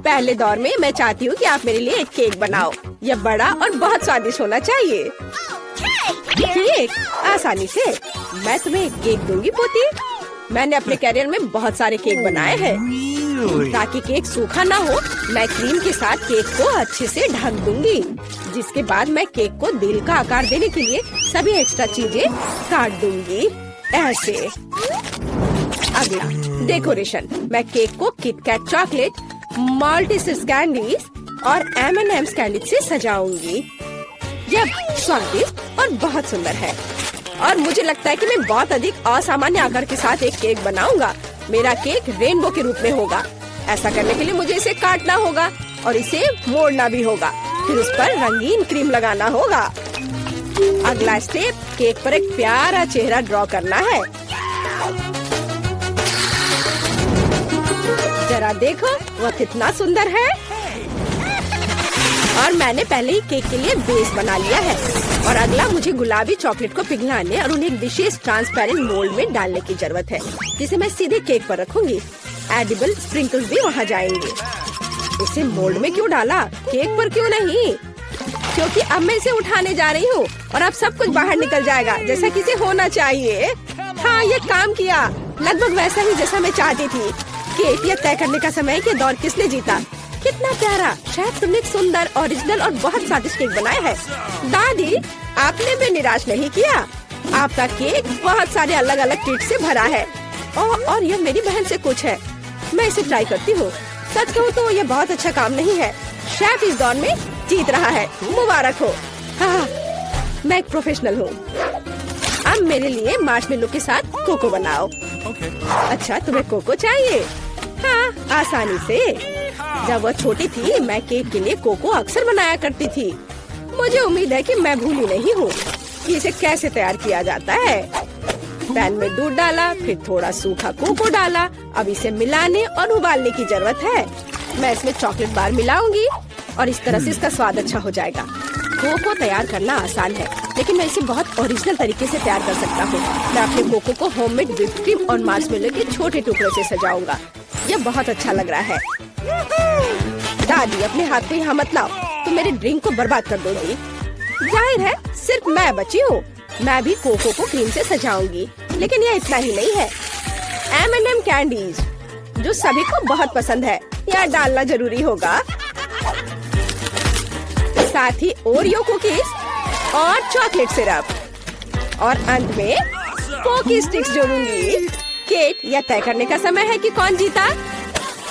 पहले दौर में मैं चाहती हूँ कि आप मेरे लिए एक केक बनाओ। यह बड़ा और बहुत स्वादिष्ट होना चाहिए। केक आसानी से। मैं तुम्हें एक केक दूंगी पोती। मैंने अपने कैरियर में बहुत सारे केक बनाए हैं। ताकि केक सूखा ना हो, मैं क्रीम के साथ केक को अच्छे से ढक दूंगी। जिसके बाद मैं केक को दिल का आकार देने के लिए सभी एक्स्ट्रा चीजें काट दूंगी ऐसे। अगला डेकोरेशन। मैं केक को किटकैट चॉकलेट, मल्टीसिस कैंडीज और M&M's कैंडी से सजाऊंगी। यह स्वादिष्ट और बहुत सुंदर है और मुझे लगता है कि मैं बहुत अधिक असामान्य आकार के साथ एक केक बनाऊंगा। मेरा केक रेनबो के रूप में होगा। ऐसा करने के लिए मुझे इसे काटना होगा और इसे मोड़ना भी होगा। फिर उस पर रंगीन क्रीम लगाना होगा। अगला स्टेप, केक पर एक प्यारा चेहरा ड्रॉ करना है। जरा देखो वह कितना सुंदर है। और मैंने पहले ही केक के लिए बेस बना लिया है। और अगला मुझे गुलाबी चॉकलेट को पिघलाने और उन्हें एक विशेष ट्रांसपेरेंट मोल्ड में डालने की जरूरत है, जिसे मैं सीधे केक पर रखूंगी। एडिबल स्प्रिंकल्स भी वहाँ जाएंगे। इसे मोल्ड में क्यों डाला, केक पर क्यों नहीं? क्योंकि अब मैं इसे उठाने जा रही हूँ और अब सब कुछ बाहर निकल जाएगा जैसा कि इसे होना चाहिए। हाँ, ये काम किया, लगभग वैसा ही जैसा मैं चाहती थी। केक यह तय करने का समय है कि दौर किसने जीता। कितना प्यारा। शायद तुमने एक सुंदर, ओरिजिनल और बहुत स्वादिष्ट केक बनाया है। दादी, आपने भी निराश नहीं किया। आपका केक बहुत सारे अलग अलग ट्रीट से भरा है। और यह मेरी बहन से कुछ है। मैं इसे ट्राई करती हूँ। सच कहूँ तो यह बहुत अच्छा काम नहीं है। शेफ इस दौर में जीत रहा है। मुबारक हो। हाँ, मैं एक प्रोफेशनल हूँ। अब मेरे लिए मार्शमेलो के साथ कोको बनाओ। अच्छा, तुम्हें कोको चाहिए? हाँ, आसानी से। जब वह छोटी थी मैं केक के लिए कोको अक्सर बनाया करती थी। मुझे उम्मीद है कि मैं भूली नहीं हूँ कि इसे कैसे तैयार किया जाता है। पैन में दूध डाला, फिर थोड़ा सूखा कोको डाला। अब इसे मिलाने और उबालने की जरूरत है। मैं इसमें चॉकलेट बार मिलाऊंगी और इस तरह से इसका स्वाद अच्छा हो जाएगा। कोको तैयार करना आसान है, लेकिन मैं इसे बहुत ओरिजिनल तरीके से तैयार कर सकता हूँ। मैं अपने कोको को होममेड व्हिप्ड क्रीम और मार्शमेलो के छोटे टुकड़ों से सजाऊंगा। यह बहुत अच्छा लग रहा है। दादी, अपने हाथ को यहाँ मत लाओ, तुम मेरे ड्रिंक को बर्बाद कर दोगी। जाहिर है सिर्फ मैं बची हूँ। मैं भी कोको को क्रीम से सजाऊंगी, लेकिन यह इतना ही नहीं है। M&M कैंडीज जो सभी को बहुत पसंद है, यह डालना जरूरी होगा। साथ ही ओरियो कुकीज और चॉकलेट सिरप और अंत में पोकी स्टिक्स जोड़ूंगी। केक, यह तय करने का समय है कि कौन जीता।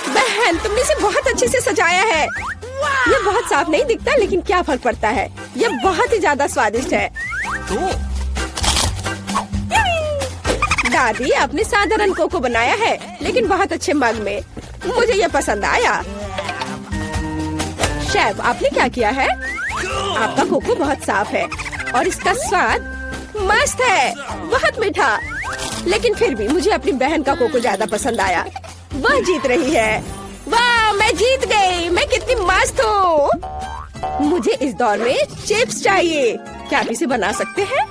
बहन, तुमने इसे बहुत अच्छे से सजाया है। यह बहुत साफ नहीं दिखता, लेकिन क्या फर्क पड़ता है, यह बहुत ही ज्यादा स्वादिष्ट है। दादी, आपने साधारण कोको बनाया है, लेकिन बहुत अच्छे मग में। मुझे यह पसंद आया। शेफ, आपने क्या किया है? आपका कोको बहुत साफ है और इसका स्वाद मस्त है, बहुत मीठा। लेकिन फिर भी मुझे अपनी बहन का कोको ज्यादा पसंद आया। वह जीत रही है। वाह, मैं जीत गई। मैं कितनी मस्त हूँ। मुझे इस दौर में चिप्स चाहिए। क्या आप इसे बना सकते हैं?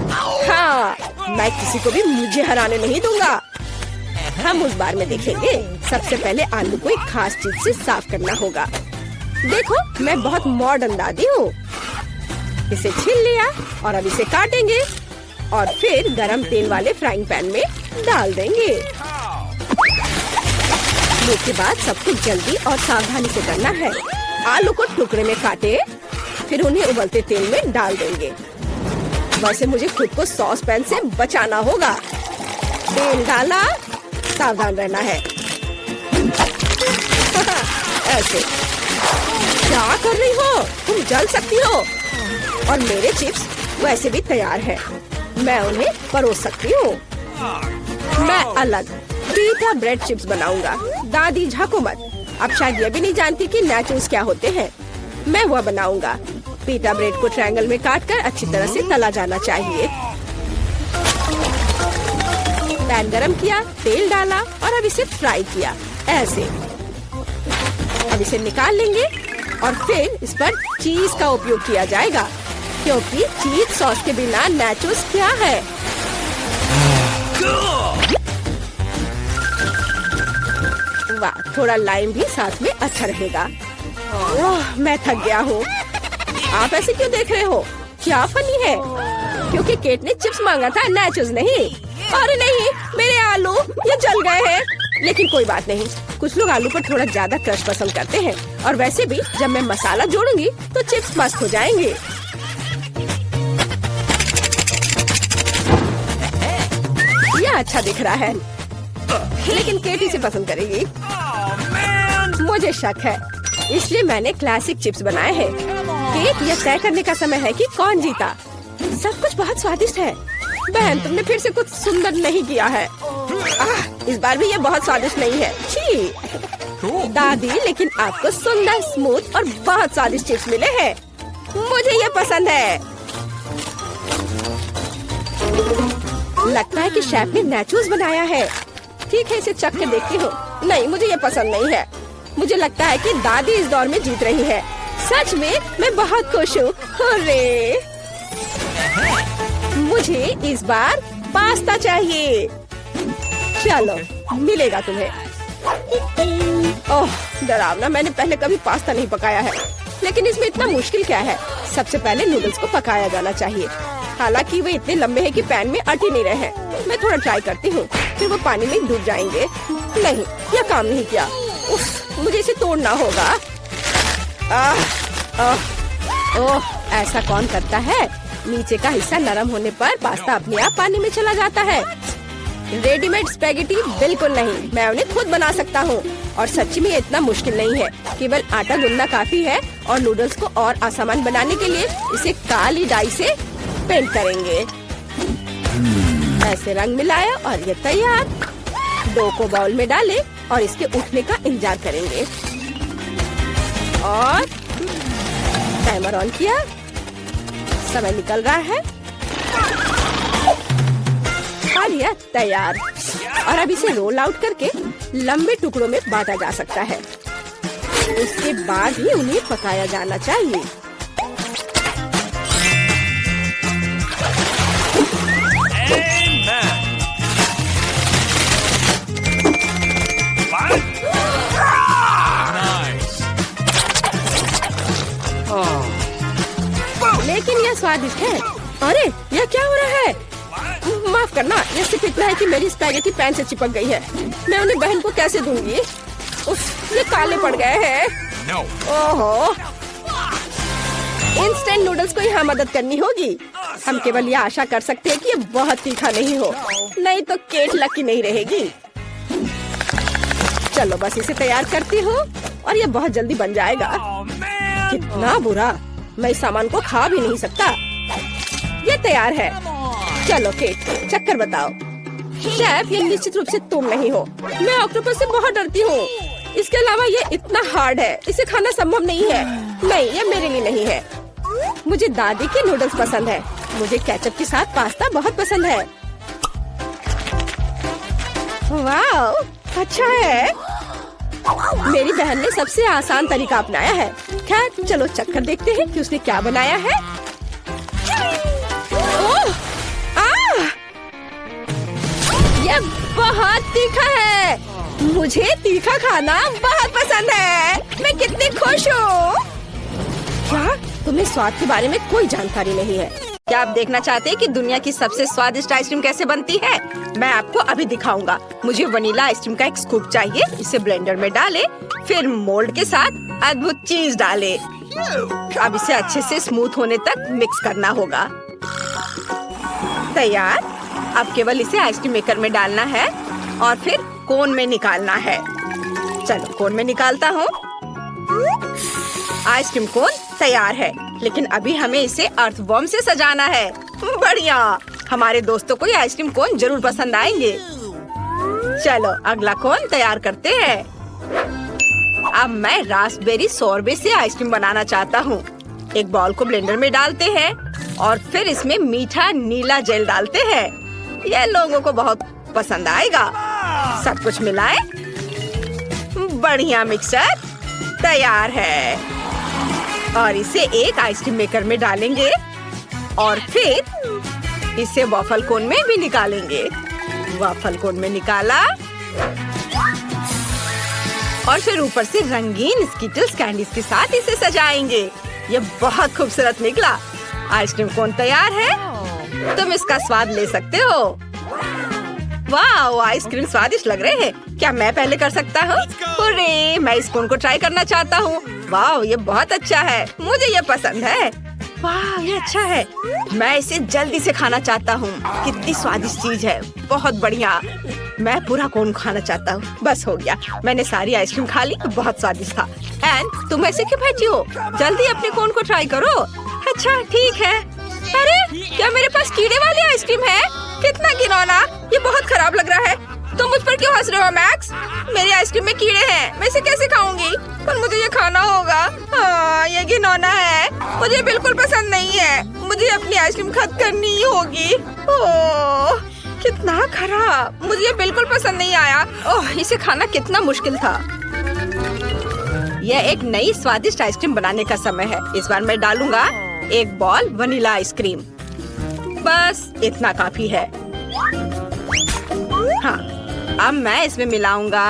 हाँ, मैं किसी को भी मुझे हराने नहीं दूंगा। हम उस बार में देखेंगे। सबसे पहले आलू को एक खास चीज से साफ करना होगा। देखो, मैं बहुत मॉडर्न दादी हूँ। इसे छील लिया और अब इसे काटेंगे और फिर गरम तेल वाले फ्राइंग पैन में डाल देंगे। इसके बाद सब कुछ जल्दी और सावधानी से करना है। आलू को टुकड़े में काटे, फिर उन्हें उबलते तेल में डाल देंगे। वैसे मुझे खुद को सॉस पैन से बचाना होगा। तेल डाला, सावधान रहना है। ऐसे क्या कर रही हो? तुम जल सकती हो। और मेरे चिप्स वैसे भी तैयार हैं। मैं उन्हें परोस सकती हूँ। मैं अलग पीटा ब्रेड चिप्स बनाऊंगा। दादी, झाको मत। अब शायद ये भी नहीं जानती कि नैचोस क्या होते हैं। मैं वह बनाऊंगा। पीटा ब्रेड को ट्रायंगल में काटकर अच्छी तरह से तला जाना चाहिए। पैन गरम किया, तेल डाला और अब इसे फ्राई किया ऐसे। अब इसे निकाल लेंगे और फिर इस पर चीज का उपयोग किया जाएगा, क्योंकि चीज सॉस के बिना नैचोस क्या है। वाह, थोड़ा लाइम भी साथ में अच्छा रहेगा। ओह, मैं थक गया हूँ। आप ऐसे क्यों देख रहे हो? क्या फनी है? क्योंकि केट ने चिप्स मांगा था, नाचोस नहीं। अरे नहीं, मेरे आलू ये जल गए हैं। लेकिन कोई बात नहीं, कुछ लोग आलू पर थोड़ा ज्यादा क्रश पसंद करते हैं। और वैसे भी जब मैं मसाला जोड़ूंगी तो चिप्स मस्त हो जाएंगे। यह अच्छा दिख रहा है, लेकिन केट इसे पसंद करेगी। मुझे शक है, इसलिए मैंने क्लासिक चिप्स बनाए हैं। केट, यह तय करने का समय है कि कौन जीता। सब कुछ बहुत स्वादिष्ट है। बहन, तुमने फिर से कुछ सुंदर नहीं किया है। इस बार भी ये बहुत स्वादिष्ट नहीं है। छी दादी, लेकिन आपको सुंदर, स्मूथ और बहुत स्वादिष्ट चिप्स मिले हैं। मुझे ये पसंद है। लगता है कि शेफ ने नाचोस बनाया है। ठीक है, इसे चख के देखती हूँ। नहीं, मुझे ये पसंद नहीं है। मुझे लगता है कि दादी इस दौर में जीत रही है। सच में मैं बहुत खुश हूँ। हुर्रे! मुझे इस बार पास्ता चाहिए। चलो, मिलेगा तुम्हें। ओह, डरावना। मैंने पहले कभी पास्ता नहीं पकाया है, लेकिन इसमें इतना मुश्किल क्या है? सबसे पहले नूडल्स को पकाया जाना चाहिए। हालांकि वे इतने लंबे हैं कि पैन में अट ही नहीं रहे। मैं थोड़ा ट्राई करती हूँ, फिर वो पानी में डूब जाएंगे। नहीं, यह काम नहीं किया। उफ, मुझे इसे तोड़ना होगा। ओह, ऐसा कौन करता है? नीचे का हिस्सा नरम होने पर पास्ता अपने आप पानी में चला जाता है। रेडीमेड स्पैगेटी बिल्कुल नहीं, मैं उन्हें खुद बना सकता हूँ। और सच्ची में इतना मुश्किल नहीं है। केवल आटा गूंदना काफी है। और नूडल्स को और आसान बनाने के लिए इसे काली डाई से पेंट करेंगे। ऐसे रंग मिलाया और ये तैयार। डो को बाउल में डालें और इसके उठने का इंतजार करेंगे। और टाइमर ऑन किया। समय निकल रहा है और यह तैयार। और अब इसे रोल आउट करके लंबे टुकड़ों में बांटा जा सकता है। उसके बाद ही उन्हें पकाया जाना चाहिए। लेकिन यह स्वादिष्ट है। अरे, यह क्या हो रहा है? माफ करना, यह सिर्फ इतना है कि मेरी स्पैगेटी पैन से चिपक गई है। मैं उन्हें बहन को कैसे दूंगी? उफ, ये काले पड़ गए हैं। ओहो, इंस्टेंट नूडल्स को यहाँ मदद करनी होगी। हम केवल यह आशा कर सकते हैं कि ये बहुत तीखा नहीं हो, नहीं तो केट लकी नहीं रहेगी। चलो, बस इसे तैयार करती हूँ और ये बहुत जल्दी बन जाएगा। कितना बुरा, मैं इस सामान को खा भी नहीं सकता। ये तैयार है। चलो केट, चक्कर बताओ। शेफ, ये निश्चित रूप से तुम नहीं हो। मैं ऑक्टोपस से बहुत डरती हूँ। इसके अलावा ये इतना हार्ड है, इसे खाना संभव नहीं है। नहीं, ये मेरे लिए नहीं है। मुझे दादी के नूडल्स पसंद है। मुझे केचप के साथ पास्ता बहुत पसंद है। वाह, अच्छा है। मेरी बहन ने सबसे आसान तरीका अपनाया है। खैर, चलो चक्कर देखते हैं कि उसने क्या बनाया है। ओह, यह बहुत तीखा है। मुझे तीखा खाना बहुत पसंद है। मैं कितनी खुश हूँ। क्या तुम्हें स्वाद के बारे में कोई जानकारी नहीं है? क्या आप देखना चाहते हैं कि दुनिया की सबसे स्वादिष्ट आइसक्रीम कैसे बनती है? मैं आपको अभी दिखाऊंगा। मुझे वनीला आइसक्रीम का एक स्कूप चाहिए। इसे ब्लेंडर में डालें, फिर मोल्ड के साथ अद्भुत चीज डालें। अब इसे अच्छे से स्मूथ होने तक मिक्स करना होगा। तैयार। अब केवल इसे आइसक्रीम मेकर में डालना है और फिर कोन में निकालना है। चलो, कोन में निकालता हूँ। आइसक्रीम कोन तैयार है, लेकिन अभी हमें इसे अर्थवॉर्म से सजाना है। बढ़िया, हमारे दोस्तों को ये आइसक्रीम कोन जरूर पसंद आएंगे। चलो, अगला कोन तैयार करते हैं। अब मैं रास्पबेरी सोरबे से आइसक्रीम बनाना चाहता हूँ। एक बॉल को ब्लेंडर में डालते हैं और फिर इसमें मीठा नीला जेल डालते हैं। यह लोगों को बहुत पसंद आएगा। सब कुछ मिलाएं। बढ़िया, मिक्सचर तैयार है। और इसे एक आइसक्रीम मेकर में डालेंगे और फिर इसे वॉफल कोन में भी निकालेंगे। वॉफल कोन में निकाला और फिर ऊपर से रंगीन स्किटल्स कैंडीज के साथ इसे सजाएंगे। ये बहुत खूबसूरत निकला। आइसक्रीम कोन तैयार है। तुम इसका स्वाद ले सकते हो। वाह, आइसक्रीम स्वादिष्ट लग रहे हैं। क्या मैं पहले कर सकता हूँ? अरे, मैं इस कोन को ट्राई करना चाहता हूँ। वाह, ये बहुत अच्छा है। मुझे ये पसंद है। वाह, ये अच्छा है। मैं इसे जल्दी से खाना चाहता हूँ। कितनी स्वादिष्ट चीज है। बहुत बढ़िया। मैं पूरा कोन खाना चाहता हूँ। बस हो गया। मैंने सारी आइसक्रीम खा ली। बहुत स्वादिष्ट था। एंड तुम ऐसे क्यों बैठी हो? जल्दी अपने कोन को ट्राई करो। अच्छा, ठीक है। अरे, क्या मेरे पास कीड़े वाली आइसक्रीम है? कितना घिनौना। ये बहुत खराब लग रहा है। तुम मुझ पर क्यों हंस रहे हो मैक्स? मेरी आइसक्रीम में कीड़े हैं। मैं इसे कैसे खाऊंगी? पर मुझे ये खाना होगा। हाँ, ये घिनौना है। मुझे बिल्कुल पसंद नहीं है। मुझे अपनी आइसक्रीम खत्म करनी ही होगी। ओह, कितना खराब। मुझे ये बिल्कुल पसंद नहीं आया। ओह, इसे खाना कितना मुश्किल था। यह एक नई स्वादिष्ट आइसक्रीम बनाने का समय है। इस बार मैं डालूंगा एक बॉल वनीला आइसक्रीम। बस इतना काफी है। हाँ, अब मैं इसमें मिलाऊंगा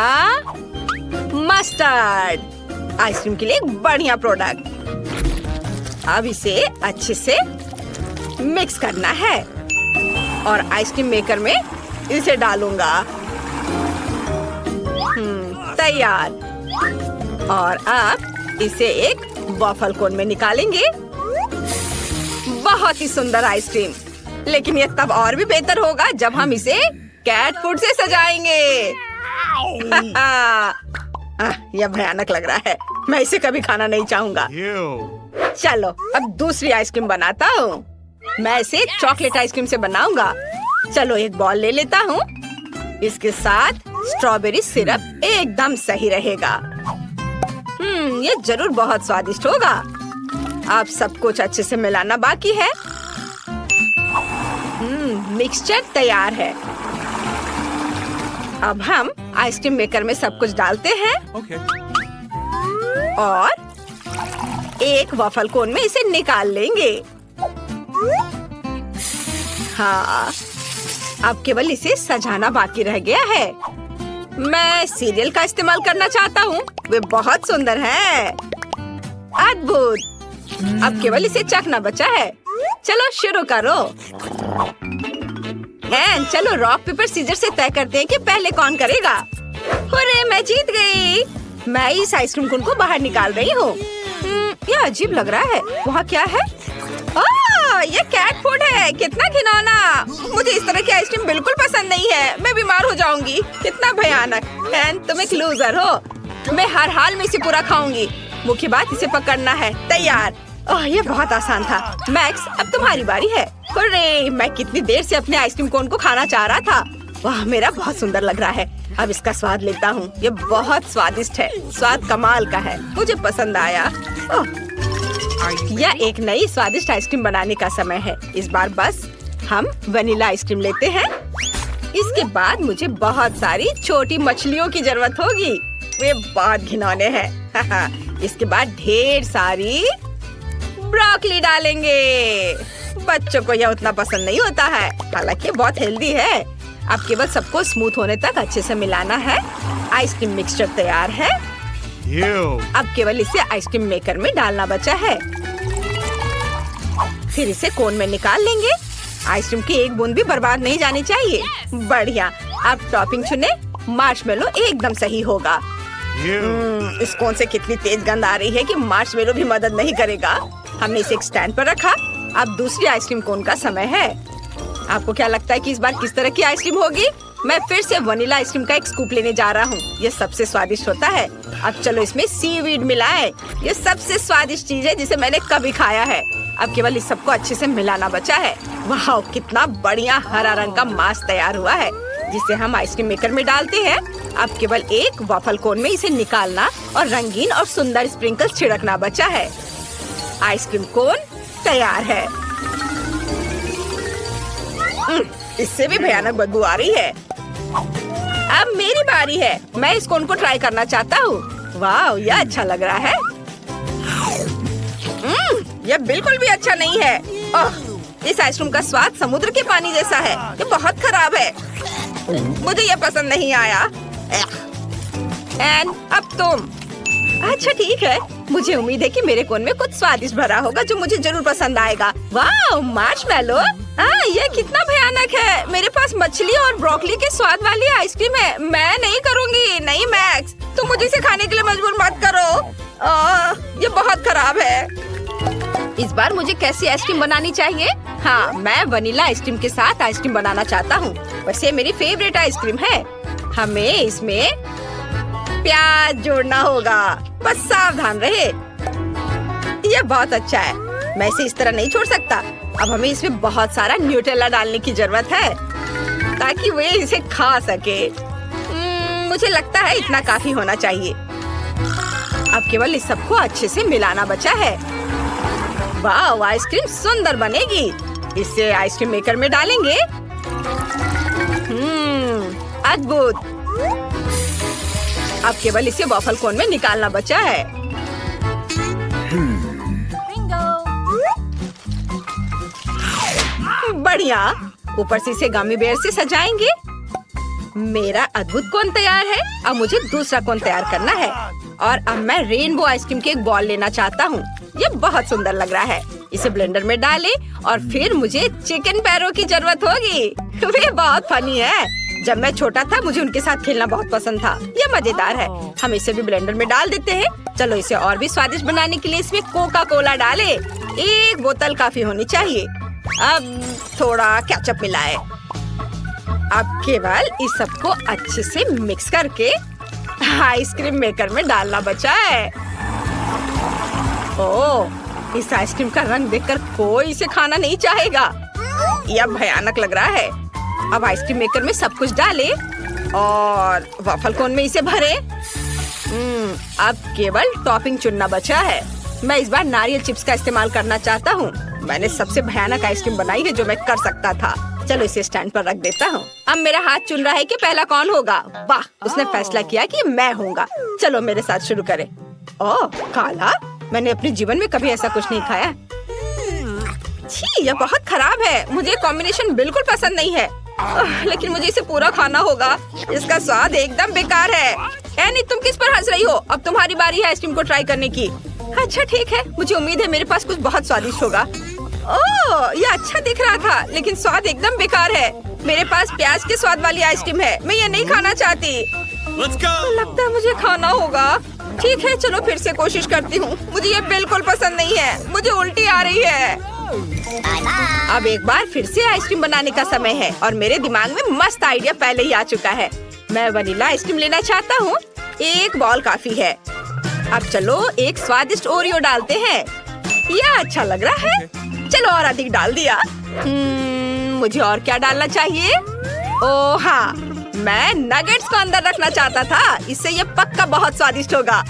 मस्टर्ड। आइसक्रीम के लिए एक बढ़िया प्रोडक्ट। अब इसे अच्छे से मिक्स करना है और आइसक्रीम मेकर में इसे डालूंगा। तैयार। और अब इसे एक वॉफल कोन में निकालेंगे। बहुत ही सुंदर आइसक्रीम। लेकिन ये तब और भी बेहतर होगा जब हम इसे कैट फूड से सजाएंगे। यह भयानक लग रहा है। मैं इसे कभी खाना नहीं चाहूंगा। चलो, अब दूसरी आइसक्रीम बनाता हूँ। मैं इसे चॉकलेट आइसक्रीम से बनाऊंगा। चलो, एक बॉल ले लेता हूँ। इसके साथ स्ट्रॉबेरी सिरप एकदम सही रहेगा। ये जरूर बहुत स्वादिष्ट होगा। अब सब कुछ अच्छे से मिलाना बाकी है। मिक्सचर तैयार है। अब हम आइसक्रीम मेकर में सब कुछ डालते हैं। और एक वॉफल कोन में इसे निकाल लेंगे। हाँ, अब केवल इसे सजाना बाकी रह गया है। मैं सीरियल का इस्तेमाल करना चाहता हूँ। वे बहुत सुंदर हैं। अद्भुत। अब केवल इसे चखना बचा है। चलो शुरू करो। चलो रॉक पेपर सीजर से तय करते हैं कि पहले कौन करेगा। अरे, मैं जीत गई। मैं इस आइसक्रीम कोन को बाहर निकाल रही हूँ। यह अजीब लग रहा है। वहाँ क्या है? ये कैट फूड है। कितना घिनौना। मुझे इस तरह की आइसक्रीम बिल्कुल पसंद नहीं है। मैं बीमार हो जाऊंगी। कितना भयानक। तुम एक लूजर हो। मैं हर हाल में इसे पूरा खाऊंगी। मुख्य बात इसे पकड़ना है। तैयार। ओह, ये बहुत आसान था। मैक्स, अब तुम्हारी बारी है। अरे, मैं कितनी देर से अपने आइसक्रीम कोन को खाना चाह रहा था। वाह, मेरा बहुत सुंदर लग रहा है। अब इसका स्वाद लेता हूँ। ये बहुत स्वादिष्ट है। स्वाद कमाल का है। मुझे पसंद आया। यह एक नई स्वादिष्ट आइसक्रीम बनाने का समय है। इस बार बस हम वनीला आइसक्रीम लेते हैं। इसके बाद मुझे बहुत सारी छोटी मछलियों की जरूरत होगी। वे बहुत घिनौने हैं। इसके बाद ढेर सारी ब्रोकली डालेंगे। बच्चों को यह उतना पसंद नहीं होता है। हालांकि बहुत हेल्दी है। अब केवल सबको स्मूथ होने तक अच्छे से मिलाना है। आइसक्रीम मिक्सचर तैयार है। अब केवल इसे आइसक्रीम मेकर में डालना बचा है। फिर इसे कोन में निकाल लेंगे। आइसक्रीम की एक बूंद भी बर्बाद नहीं जानी चाहिए। बढ़िया। अब टॉपिंग चुने। मार्शमेलो एकदम सही होगा। इस कोन से कितनी तेज गंध आ रही है कि मार्शमेलो भी मदद नहीं करेगा। हमने इसे एक स्टैंड पर रखा। अब दूसरी आइसक्रीम कोन का समय है। आपको क्या लगता है कि इस बार किस तरह की आइसक्रीम होगी? मैं फिर से वनीला आइसक्रीम का एक स्कूप लेने जा रहा हूँ। ये सबसे स्वादिष्ट होता है। अब चलो इसमें सीवीड मिलाएं। ये सबसे स्वादिष्ट चीज है जिसे मैंने कभी खाया है। अब केवल इस सबको अच्छे से मिलाना बचा है। वाह, कितना बढ़िया हरा रंग का मास्क तैयार हुआ है, जिसे हम आइसक्रीम मेकर में डालते हैं। अब केवल एक वॉफल कोन में इसे निकालना और रंगीन और सुंदर स्प्रिंकल्स छिड़कना बचा है। आइसक्रीम कोन तैयार है। इससे भी भयानक बदबू आ रही है। अब मेरी बारी है। मैं इस कोन को ट्राई करना चाहता हूँ। वाह, यह अच्छा लग रहा है। यह बिल्कुल भी अच्छा नहीं है। इस आइसक्रीम का स्वाद समुद्र के पानी जैसा है। ये बहुत खराब है। मुझे यह पसंद नहीं आया। एंड अब तुम। अच्छा ठीक है, मुझे उम्मीद है कि मेरे कोन में कुछ स्वादिष्ट भरा होगा जो मुझे जरूर पसंद आएगा। वाह, मार्शमैलो। ये कितना भयानक है। मेरे पास मछली और ब्रोकली के स्वाद वाली आइसक्रीम है। मैं नहीं करूँगी। नहीं मैक्स, तुम मुझे इसे खाने के लिए मजबूर मत करो। ये बहुत खराब है। इस बार मुझे कैसी आइसक्रीम बनानी चाहिए? हाँ, मैं वनीला आइसक्रीम के साथ आइसक्रीम बनाना चाहता हूँ। वैसे मेरी फेवरेट आइसक्रीम है। हमें इसमें प्याज जोड़ना होगा, बस सावधान रहे। ये बहुत अच्छा है, मैं इसे इस तरह नहीं छोड़ सकता। अब हमें इसमें बहुत सारा न्यूटेला डालने की जरूरत है ताकि वे इसे खा सके। मुझे लगता है इतना काफी होना चाहिए। अब केवल इस सबको अच्छे से मिलाना बचा है। वाह, आइसक्रीम सुंदर बनेगी। इसे आइसक्रीम मेकर में डालेंगे। अद्भुत। अब केवल इसे वॉफल कोन में निकालना बचा है। बढ़िया। ऊपर से इसे गमी बेयर से सजाएंगे। मेरा अद्भुत कोन तैयार है। अब मुझे दूसरा कोन तैयार करना है और अब मैं रेनबो आइसक्रीम के एक बॉल लेना चाहता हूँ। ये बहुत सुंदर लग रहा है। इसे ब्लेंडर में डालें और फिर मुझे चिकन पैरों की जरूरत होगी। वे बहुत फनी है। जब मैं छोटा था मुझे उनके साथ खेलना बहुत पसंद था। ये मजेदार है। हम इसे भी ब्लेंडर में डाल देते हैं। चलो इसे और भी स्वादिष्ट बनाने के लिए इसमें कोका कोला डालें। एक बोतल काफी होनी चाहिए। अब थोड़ा केचप मिलाएं। अब केवल इस सबको अच्छे से मिक्स करके आइसक्रीम मेकर में डालना बचा है। ओह, इस आइसक्रीम का रंग देखकर कोई इसे खाना नहीं चाहेगा। यह भयानक लग रहा है। अब आइसक्रीम मेकर में सब कुछ डालें और वॉफल कोन में इसे भरें। अब केवल टॉपिंग चुनना बचा है। मैं इस बार नारियल चिप्स का इस्तेमाल करना चाहता हूँ। मैंने सबसे भयानक आइसक्रीम बनाई है जो मैं कर सकता था। चलो इसे स्टैंड पर रख देता हूँ। अब मेरा हाथ चुन रहा है कि पहला कौन होगा। वाह, उसने फैसला किया कि मैं होऊंगा। चलो मेरे साथ शुरू करें। ओह, काला। मैंने अपने जीवन में कभी ऐसा कुछ नहीं खाया। छी, यह बहुत खराब है। मुझे कॉम्बिनेशन बिल्कुल पसंद नहीं है। लेकिन मुझे इसे पूरा खाना होगा। इसका स्वाद एकदम बेकार है। एनी, तुम किस पर हंस रही हो? अब तुम्हारी बारी है आइसक्रीम को ट्राई करने की। अच्छा ठीक है, मुझे उम्मीद है मेरे पास कुछ बहुत स्वादिष्ट होगा। ओह, ये अच्छा दिख रहा था लेकिन स्वाद एकदम बेकार है। मेरे पास प्याज के स्वाद वाली आइसक्रीम है। मैं ये नहीं खाना चाहती। लगता है मुझे खाना होगा। ठीक है, चलो फिर से कोशिश करती हूँ। मुझे ये बिल्कुल पसंद नहीं है। मुझे उल्टी आ रही है। अब एक बार फिर से आइसक्रीम बनाने का समय है और मेरे दिमाग में मस्त आइडिया पहले ही आ चुका है। मैं वनीला आइसक्रीम लेना चाहता हूँ। एक बॉल काफी है। अब चलो एक स्वादिष्ट ओरियो डालते हैं। यह अच्छा लग रहा है। चलो और अधिक डाल दिया। मुझे और क्या डालना चाहिए? ओह हाँ, मैं नगेट्स को अंदर रखना चाहता था। इससे ये पक्का बहुत स्वादिष्ट होगा।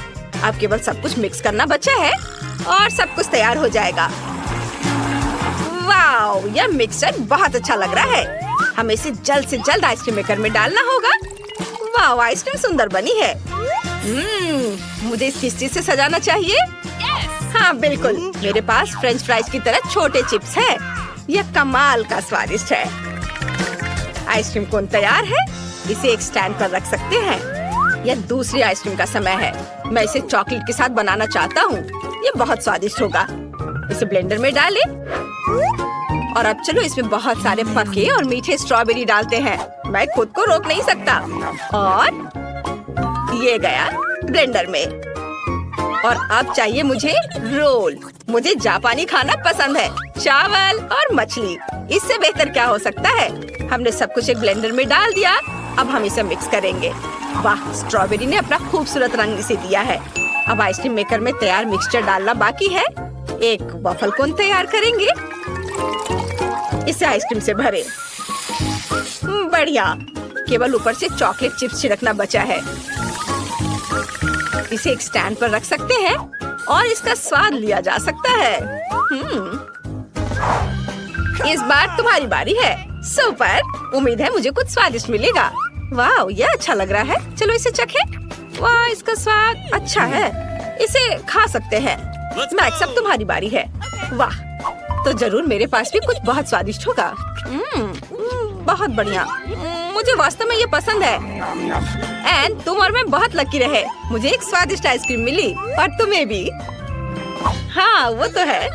अब केवल सब कुछ मिक्स करना बचा है और सब कुछ तैयार हो जाएगा। वाह, यह मिक्सचर बहुत अच्छा लग रहा है। हमें इसे जल्द से जल्द आइसक्रीम मेकर में डालना होगा। वाह, आइसक्रीम सुंदर बनी है। मुझे इस किस चीज से सजाना चाहिए? हाँ बिल्कुल, मेरे पास फ्रेंच फ्राइज की तरह छोटे चिप्स है। यह कमाल का स्वादिष्ट है। आइसक्रीम कोन तैयार है। इसे एक स्टैंड पर रख सकते हैं। यह दूसरी आइसक्रीम का समय है। मैं इसे चॉकलेट के साथ बनाना चाहता हूँ। यह बहुत स्वादिष्ट होगा। इसे ब्लेंडर में डालें और अब चलो इसमें बहुत सारे पके और मीठे स्ट्रॉबेरी डालते हैं। मैं खुद को रोक नहीं सकता। और ये गया ब्लेंडर में। और अब चाहिए मुझे रोल। मुझे जापानी खाना पसंद है, चावल और मछली। इससे बेहतर क्या हो सकता है। हमने सब कुछ एक ब्लेंडर में डाल दिया। अब हम इसे मिक्स करेंगे। वाह, स्ट्रॉबेरी ने अपना खूबसूरत रंग इसे दिया है। अब आइसक्रीम मेकर में तैयार मिक्सचर डालना बाकी है। एक वॉफल कोन तैयार करेंगे। इसे आइसक्रीम से भरें। बढ़िया, केवल ऊपर से चॉकलेट चिप्स छिड़कना बचा है। इसे एक स्टैंड पर रख सकते हैं और इसका स्वाद लिया जा सकता है। इस बार तुम्हारी बारी है। सुपर, उम्मीद है मुझे कुछ स्वादिष्ट मिलेगा। वाह, यह अच्छा लग रहा है। चलो इसे चखें। वाह, इसका स्वाद अच्छा है। इसे खा सकते हैं। मैक्स, अब तुम्हारी बारी है। वाह, तो जरूर मेरे पास भी कुछ बहुत स्वादिष्ट होगा। बहुत बढ़िया। मुझे वास्तव में ये पसंद है। एंड तुम और मैं बहुत लकी रहे। मुझे एक स्वादिष्ट आइसक्रीम मिली और तुम्हें भी। हाँ वो तो है।